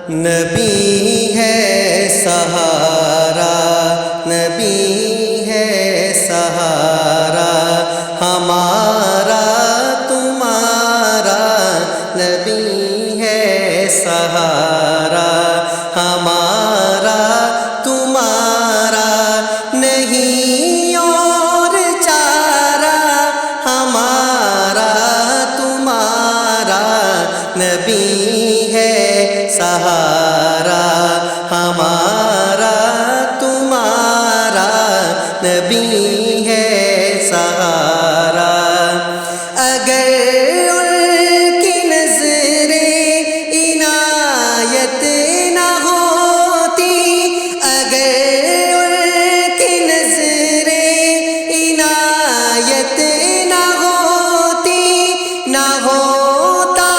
نبی ہے سہارا، نبی ہے سہارا ہمارا تمہارا، نبی ہے سہارا ہمارا تمہارا، نہیں اور چارہ ہمارا تمہارا، نبی ہے سہارا ہمارا تمہارا، نبی ہے سہارا۔ اگر ان کی نظر عنایت نہ ہوتی، اگر ان کی نظر عنایت نہ ہوتی، نہ ہوتا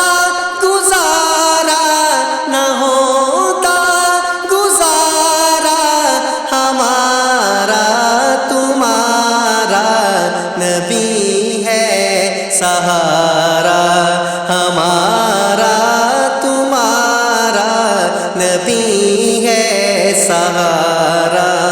گزارا، نہ ہوتا گزارا ہمارا تمہارا، نبی ہے سہارا ہمارا تمہارا، نبی ہے سہارا۔